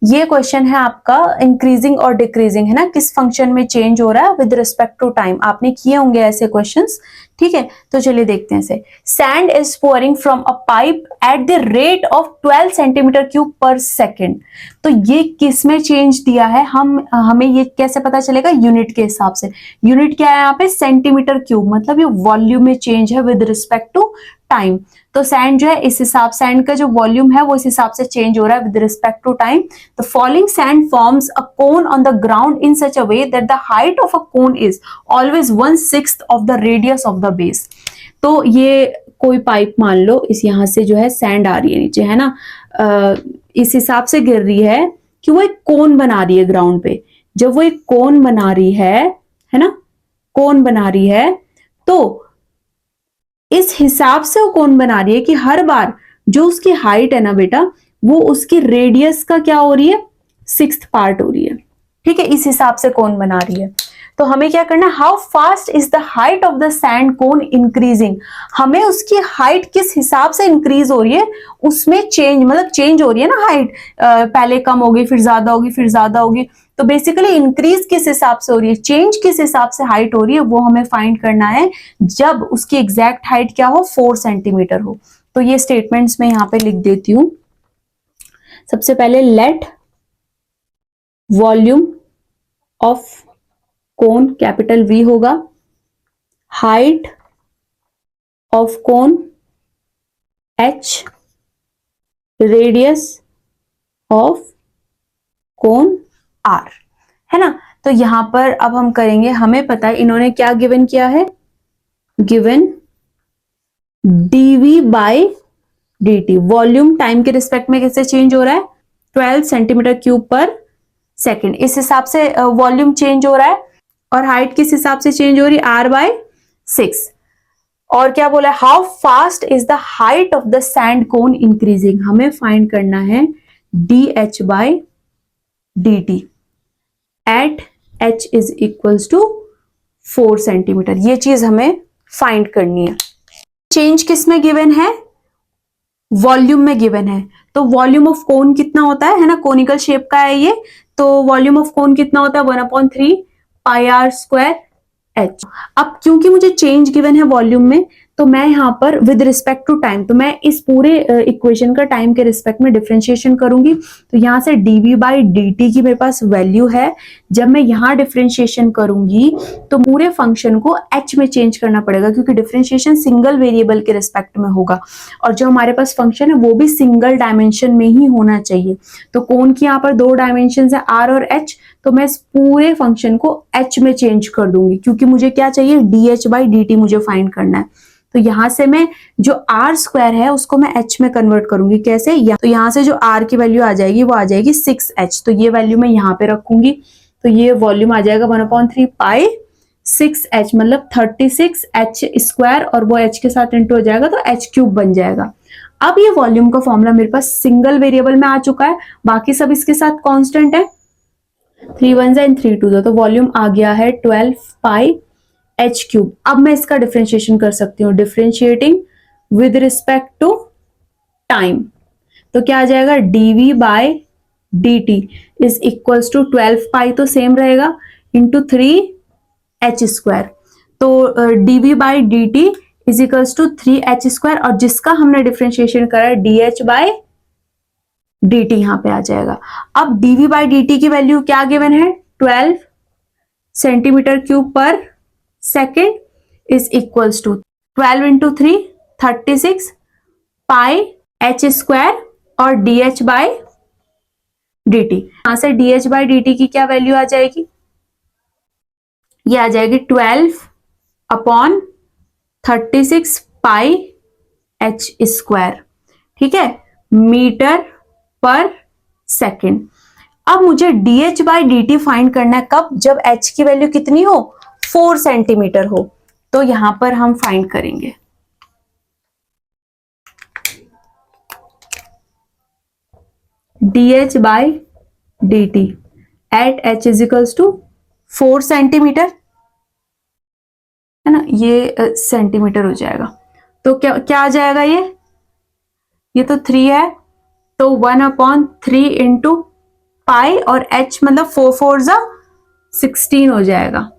ये क्वेश्चन है आपका इंक्रीजिंग और डिक्रीजिंग, है ना, किस फंक्शन में चेंज हो रहा है विद रिस्पेक्ट टू टाइम। आपने किए होंगे ऐसे क्वेश्चंस, ठीक है। तो चलिए देखते हैं इसे। Sand is pouring from a pipe at the rate of 12 centimetre cube पर सेकेंड। तो ये किस में चेंज दिया है, हमें ये कैसे पता चलेगा, यूनिट के हिसाब से। यूनिट क्या है यहाँ पे, सेंटीमीटर क्यूब, मतलब ये वॉल्यूम में चेंज है विद रिस्पेक्ट टू टाइम। तो सैंड जो है इस हिसाब, सैंड का जो वॉल्यूम है वो इस हिसाब से चेंज हो रहा है with respect to time. The falling sand forms a cone on the ground in such a way that the height of a cone is always 1/6 of the radius of the base. तो ये कोई pipe मान लो, इस यहां से जो है sand आ रही है नीचे, है ना, इस हिसाब से गिर रही है कि वो एक कोन बना रही है ग्राउंड पे। जब वो एक कोन बना रही है ना, कोन बना रही है, तो इस हिसाब से वो कौन बना रही है कि हर बार जो उसकी हाइट है ना बेटा, वो उसकी रेडियस का क्या हो रही है, 6th पार्ट हो रही है, ठीक है। इस हिसाब से कौन बना रही है। तो हमें क्या करना है, how fast is the height of the sand cone increasing. हमें उसकी हाइट किस हिसाब से इंक्रीज हो रही है, उसमें चेंज, मतलब चेंज हो रही है ना हाइट, पहले कम होगी फिर ज्यादा होगी फिर ज्यादा होगी। तो बेसिकली इंक्रीज किस हिसाब से हो रही है, चेंज किस हिसाब से हाइट हो रही है, वो हमें फाइंड करना है जब उसकी एग्जैक्ट हाइट क्या हो, 4 सेंटीमीटर हो। तो ये स्टेटमेंट्स में यहां पे लिख देती हूं। सबसे पहले let volume of cone capital V होगा, height of cone H, radius of cone R, है ना। तो यहां पर अब हम करेंगे, हमें पता है इन्होंने क्या गिवन किया है, given dV by dt, volume time के रिस्पेक्ट में कैसे चेंज हो रहा है, 12 सेंटीमीटर क्यूब पर सेकेंड, इस हिसाब से वॉल्यूम चेंज हो रहा है। और हाइट किस हिसाब से चेंज हो रही है, R/6। और क्या बोला है, how fast is the height of the sand cone increasing. हमें फाइंड करना है dH/dt at h is equals to 4 centimetre. ये चीज हमें फाइंड करनी है। चेंज किस में गिवन है, वॉल्यूम में गिवन है। तो वॉल्यूम ऑफ कोन कितना होता है ना, कोनिकल शेप का है ये, तो वॉल्यूम ऑफ कोन कितना होता है, 1/3 πr² h। अब क्योंकि मुझे चेंज गिवन है वॉल्यूम में, तो मैं यहां पर विद रिस्पेक्ट टू टाइम, तो मैं इस पूरे इक्वेशन का टाइम के रिस्पेक्ट में डिफरेंशिएशन करूंगी। तो यहां से dV/dt की मेरे पास वैल्यू है। जब मैं यहां डिफरेंशिएशन करूंगी तो पूरे फंक्शन को h में चेंज करना पड़ेगा, क्योंकि डिफरेंशिएशन सिंगल वेरिएबल के रिस्पेक्ट में होगा और जो हमारे पास फंक्शन है वो भी सिंगल डायमेंशन में ही होना चाहिए। तो कोन की यहाँ पर 2 डायमेंशन है, r और h, तो मैं इस पूरे फंक्शन को h में चेंज कर दूंगी, क्योंकि मुझे क्या चाहिए, dH/dt मुझे फाइंड करना है। तो यहां से मैं जो r² है उसको मैं h में कन्वर्ट करूंगी, कैसे, तो यहां से जो r की वैल्यू आ जाएगी वो आ जाएगी 6h, तो ये वैल्यू मैं यहां पे रखूंगी। तो ये वॉल्यूम आ जाएगा 1/3 π/6h, मतलब 36h², और वो h के साथ इंटू हो जाएगा तो h³ बन जाएगा। अब ये वॉल्यूम का फॉर्मूला मेरे पास सिंगल वेरिएबल में आ चुका है, बाकी सब इसके साथ कांस्टेंट है, 3 1s एंड 3 2s, तो वॉल्यूम आ गया है 12 πh³। अब मैं इसका डिफरेंशिएशन कर सकती हूँ, differentiating with respect to time. तो क्या आ जाएगा, dV/dt इज इक्वल्स टू 12 π, तो सेम रहेगा, इंटू 3h²। तो dV/dt is equals to 3h², और जिसका हमने डिफरेंशिएशन करा है dH/dt यहां पे आ जाएगा। अब dV/dt की वैल्यू क्या गिवन है, 12 सेंटीमीटर क्यूब पर second is equals to 12 into 3 36 πh² और dH/dt। यहां से dH/dt की क्या वैल्यू आ जाएगी, ये आ जाएगी 12/36 πh², ठीक है, मीटर पर सेकेंड। अब मुझे dH/dt फाइंड करना है कब, जब h की वैल्यू कितनी हो, 4 सेंटीमीटर हो। तो यहां पर हम फाइंड करेंगे dH/dt at h is equals to 4 centimetre, है ना, ये सेंटीमीटर हो जाएगा। तो क्या आ जाएगा, ये तो 3 है, तो 1/3 इंटू पाई और h मतलब 4 4 जा 16 हो जाएगा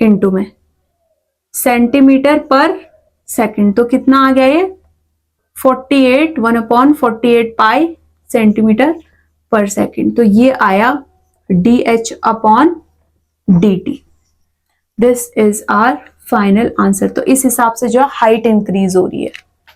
इनटू में सेंटीमीटर पर सेकंड। तो कितना आ गया ये 48 1/48 पाई सेंटीमीटर पर सेकंड। तो ये आया dh/dt। This is our final answer. तो इस हिसाब से जो हाइट इंक्रीज हो रही है।